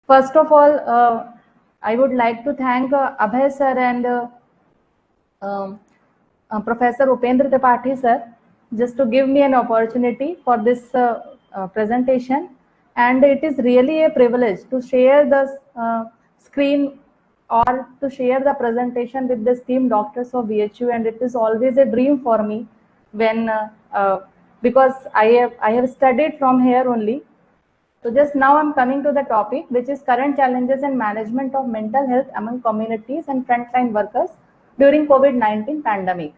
First of all, I would like to thank Abhay sir and um, Professor Upendra Tripathi sir, just to give me an opportunity for this presentation. And it is really a privilege to share the screen or to share the presentation with the esteemed doctors of VHU. And it is always a dream for me when because I have studied from here only. So just now I'm coming to the topic, which is current challenges and management of mental health among communities and frontline workers during COVID-19 pandemic.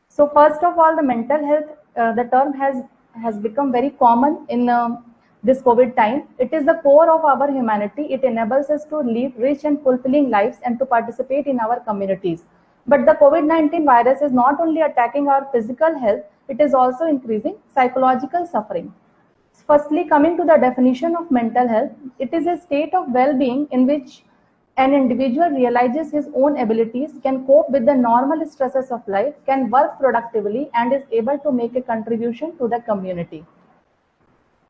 So first of all, the mental health, the term has become very common in this COVID time. It is the core of our humanity. It enables us to live rich and fulfilling lives and to participate in our communities. But the COVID-19 virus is not only attacking our physical health, it is also increasing psychological suffering. Firstly, coming to the definition of mental health, it is a state of well-being in which an individual realizes his own abilities, can cope with the normal stresses of life, can work productively, and is able to make a contribution to the community.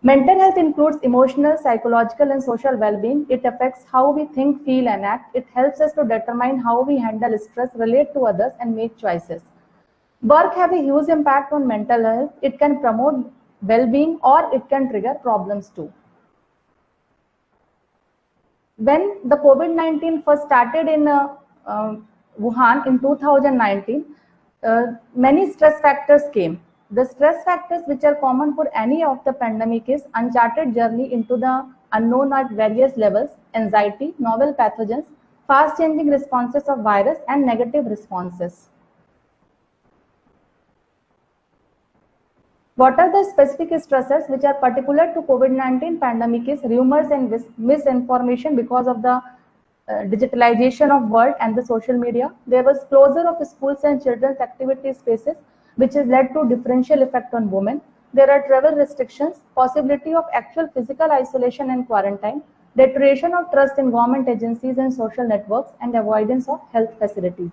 Mental health includes emotional, psychological, and social well-being. It affects how we think, feel, and act. It helps us to determine how we handle stress, relate to others, and make choices. Work have a huge impact on mental health. It can promote well-being or it can trigger problems too. When the COVID-19 first started in Wuhan in 2019, many stress factors came. The stress factors which are common for any of the pandemic is uncharted journey into the unknown at various levels, anxiety, novel pathogens, fast-changing responses of virus, and negative responses. What are the specific stressors which are particular to COVID-19 pandemic is rumors and misinformation because of the digitalization of world and the social media. There was closure of schools and children's activity spaces, which has led to differential effect on women. There are travel restrictions, possibility of actual physical isolation and quarantine, deterioration of trust in government agencies and social networks, and avoidance of health facilities.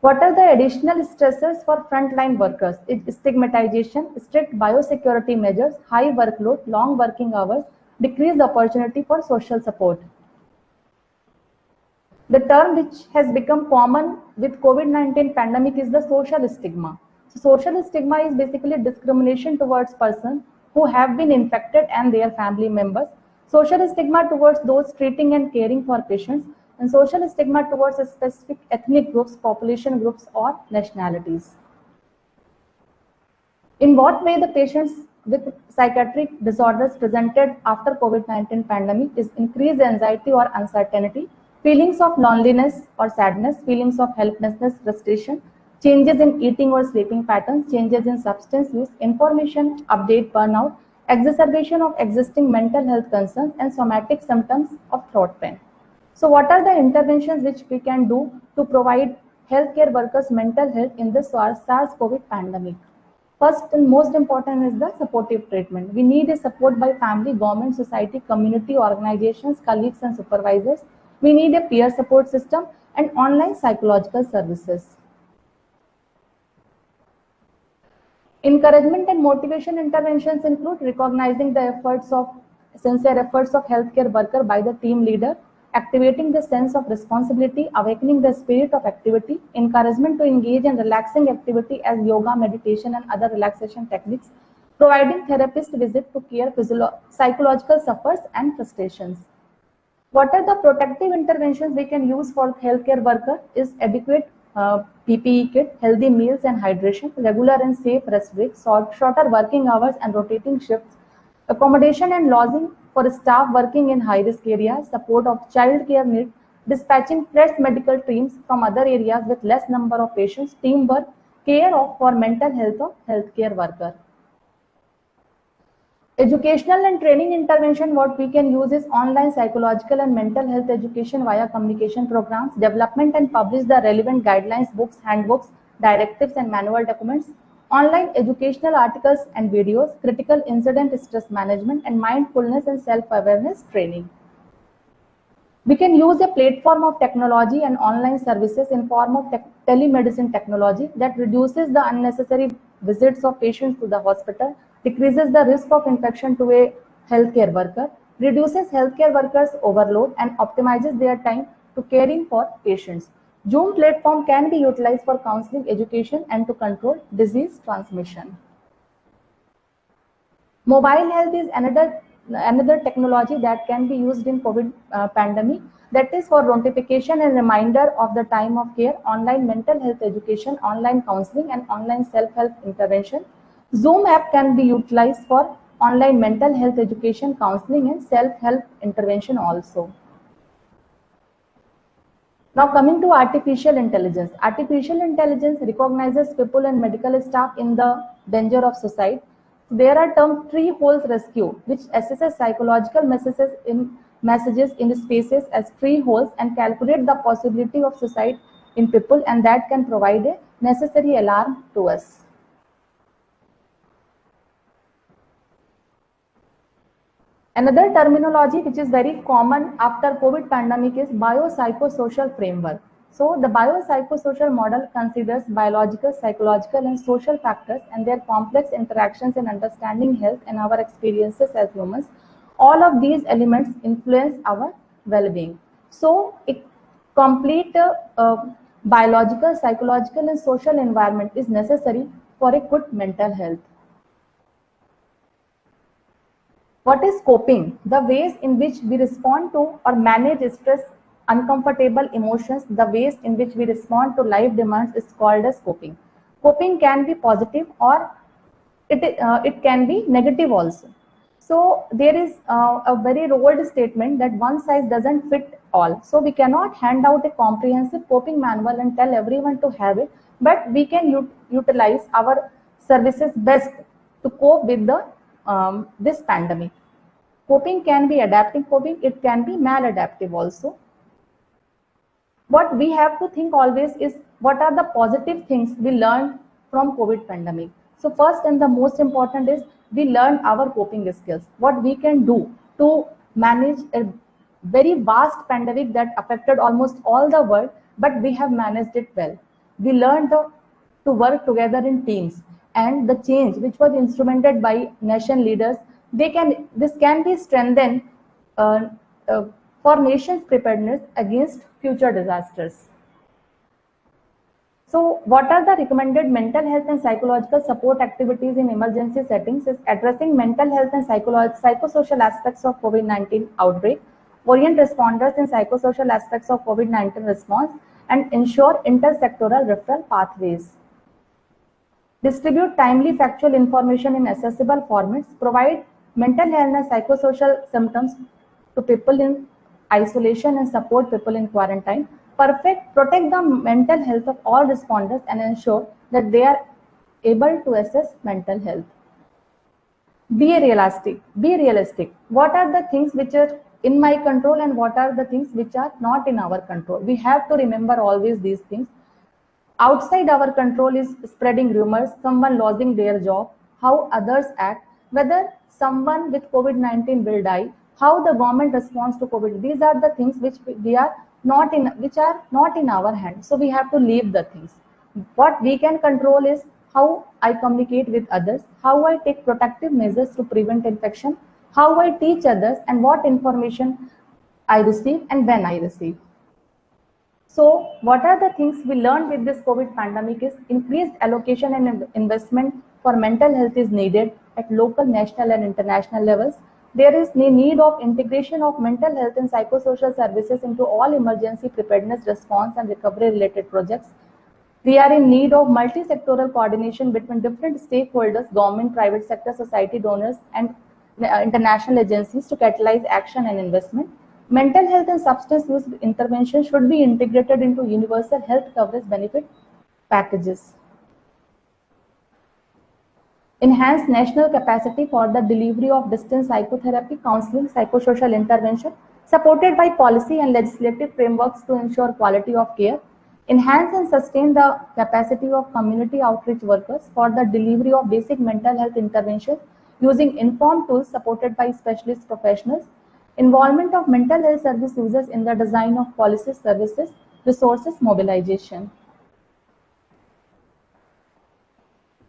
What are the additional stressors for frontline workers? It's stigmatization, strict biosecurity measures, high workload, long working hours, decreased opportunity for social support. The term which has become common with COVID-19 pandemic is the social stigma. So social stigma is basically discrimination towards persons who have been infected and their family members. Social stigma towards those treating and caring for patients, and social stigma towards specific ethnic groups, population groups, or nationalities. In what way the patients with psychiatric disorders presented after COVID-19 pandemic is increased anxiety or uncertainty, feelings of loneliness or sadness, feelings of helplessness, frustration, changes in eating or sleeping patterns, changes in substance use, information update burnout, exacerbation of existing mental health concerns, and somatic symptoms of throat pain. So what are the interventions which we can do to provide healthcare workers' mental health in the SARS-CoV pandemic? First and most important is the supportive treatment. We need a support by family, government, society, community, organizations, colleagues, and supervisors. We need a peer support system and online psychological services. Encouragement and motivation interventions include recognizing the sincere efforts of healthcare worker by the team leader, activating the sense of responsibility, awakening the spirit of activity, encouragement to engage in relaxing activity as yoga, meditation, and other relaxation techniques, providing therapist visit to care psychological suffers and frustrations. What are the protective interventions we can use for healthcare worker is adequate PPE kit, healthy meals and hydration, regular and safe rest breaks, shorter working hours and rotating shifts, accommodation and lodging for staff working in high-risk areas, support of child care needs, dispatching fresh medical teams from other areas with less number of patients, teamwork, care for mental health of healthcare worker. Educational and training intervention, what we can use is online psychological and mental health education via communication programs, development and publish the relevant guidelines, books, handbooks, directives and manual documents, online educational articles and videos, critical incident stress management, and mindfulness and self-awareness training. We can use a platform of technology and online services in form of telemedicine technology that reduces the unnecessary visits of patients to the hospital, decreases the risk of infection to a healthcare worker, reduces healthcare workers' overload, and optimizes their time to caring for patients. Zoom platform can be utilized for counseling, education, and to control disease transmission. Mobile health is another technology that can be used in COVID pandemic. That is for notification and reminder of the time of care, online mental health education, online counseling, and online self-help intervention. Zoom app can be utilized for online mental health education, counseling, and self-help intervention also. Now coming to artificial intelligence. Artificial intelligence recognizes people and medical staff in the danger of suicide. There are termed tree holes rescue, which assesses psychological messages in spaces as tree holes and calculate the possibility of suicide in people, and that can provide a necessary alarm to us. Another terminology which is very common after COVID pandemic is biopsychosocial framework. So the biopsychosocial model considers biological, psychological, and social factors and their complex interactions in understanding health and our experiences as humans. All of these elements influence our well-being. So a complete biological, psychological, and social environment is necessary for a good mental health. What is coping? The ways in which we respond to or manage stress, uncomfortable emotions, the ways in which we respond to life demands is called as coping. Coping can be positive or it can be negative also. So there is a very old statement that one size doesn't fit all. So we cannot hand out a comprehensive coping manual and tell everyone to have it, but we can utilize our services best to cope with the this pandemic. Coping can be adaptive coping, it can be maladaptive also. What we have to think always is what are the positive things we learned from COVID pandemic. So first and the most important is we learned our coping skills, what we can do to manage a very vast pandemic that affected almost all the world, but we have managed it well. We learned to work together in teams, and the change which was instrumented by nation leaders, this can be strengthened uh, uh, for nations preparedness against future disasters. So what are the recommended mental health and psychological support activities in emergency settings is addressing mental health and psychosocial aspects of COVID-19 outbreak, orient responders in psychosocial aspects of COVID-19 response, and ensure intersectoral referral pathways. Distribute timely factual information in accessible formats, provide mental health and psychosocial symptoms to people in isolation and support people in quarantine, protect the mental health of all responders and ensure that they are able to assess mental health. Be realistic. Be realistic. What are the things which are in my control and what are the things which are not in our control? We have to remember always these things. Outside our control is spreading rumors, someone losing their job, how others act, whether someone with COVID-19 will die, how the government responds to COVID. These are the things which are not in our hands. So we have to leave the things. What we can control is how I communicate with others, how I take protective measures to prevent infection, how I teach others, and what information I receive and when I receive. So what are the things we learned with this COVID pandemic is increased allocation and investment for mental health is needed at local, national, and international levels. There is the need of integration of mental health and psychosocial services into all emergency preparedness, response, and recovery related projects. We are in need of multi-sectoral coordination between different stakeholders, government, private sector, society donors, and international agencies to catalyze action and investment. Mental health and substance use intervention should be integrated into universal health coverage benefit packages. Enhance national capacity for the delivery of distance psychotherapy, counseling, psychosocial intervention, supported by policy and legislative frameworks to ensure quality of care. Enhance and sustain the capacity of community outreach workers for the delivery of basic mental health intervention using informed tools supported by specialist professionals. Involvement of mental health service users in the design of policies, services, resources mobilization.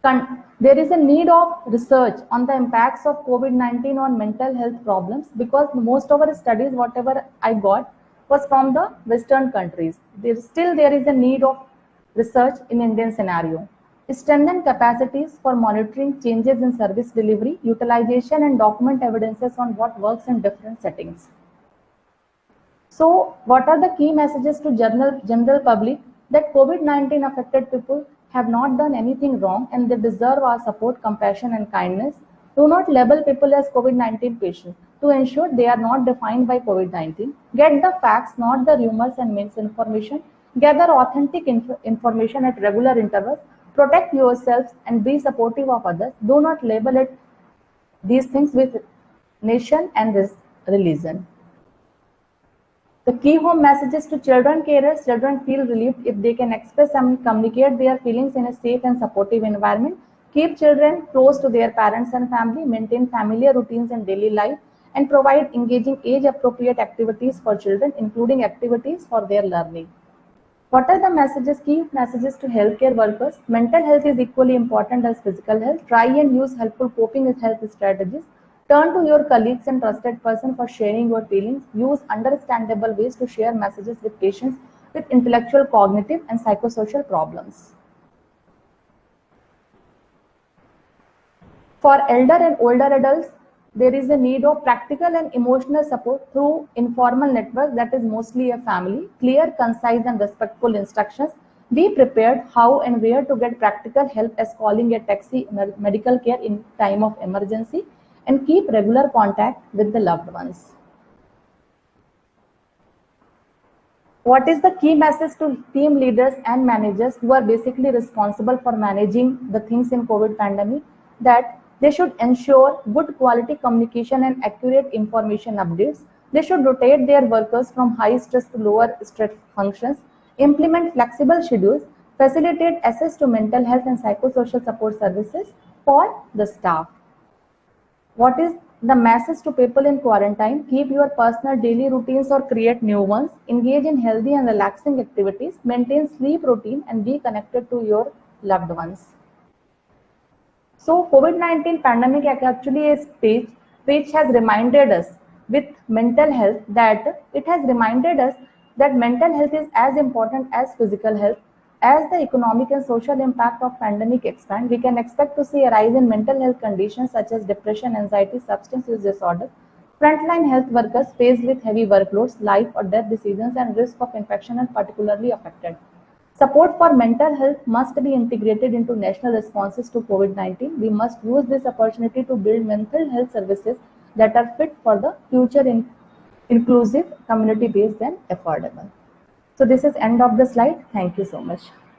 There is a need of research on the impacts of COVID-19 on mental health problems, because most of our studies, whatever I got, was from the Western countries. There is a need of research in Indian scenario. Strengthen capacities for monitoring changes in service delivery, utilization, and document evidences on what works in different settings. So, what are the key messages to general public? That COVID-19 affected people have not done anything wrong and they deserve our support, compassion, and kindness. Do not label people as COVID-19 patients to ensure they are not defined by COVID-19. Get the facts, not the rumors and misinformation. Gather authentic information at regular intervals. Protect yourselves and be supportive of others. Do not label it these things with nation and this religion. The key home messages to children carers: children feel relieved if they can express and communicate their feelings in a safe and supportive environment. Keep children close to their parents and family, maintain familiar routines in daily life, and provide engaging age appropriate activities for children, including activities for their learning. What are the messages, key messages to healthcare workers? Mental health is equally important as physical health. Try and use helpful coping with health strategies. Turn to your colleagues and trusted person for sharing your feelings. Use understandable ways to share messages with patients with intellectual, cognitive, and psychosocial problems. For elder and older adults, there is a need of practical and emotional support through informal network, that is mostly a family. Clear, concise, and respectful instructions. Be prepared how and where to get practical help, as calling a taxi, medical care in time of emergency, and keep regular contact with the loved ones. What is the key message to team leaders and managers who are basically responsible for managing the things in COVID pandemic? That they should ensure good quality communication and accurate information updates. They should rotate their workers from high stress to lower stress functions, implement flexible schedules, facilitate access to mental health and psychosocial support services for the staff. What is the message to people in quarantine? Keep your personal daily routines or create new ones. Engage in healthy and relaxing activities. Maintain sleep routine and be connected to your loved ones. So COVID-19 pandemic actually is stage which has reminded us with mental health, that it has reminded us that mental health is as important as physical health. As the economic and social impact of pandemic expand, we can expect to see a rise in mental health conditions such as depression, anxiety, substance use disorder. Frontline health workers faced with heavy workloads, life or death decisions, and risk of infection are particularly affected. Support for mental health must be integrated into national responses to COVID-19. We must use this opportunity to build mental health services that are fit for the future, inclusive, community-based, and affordable. So this is end of the slide. Thank you so much.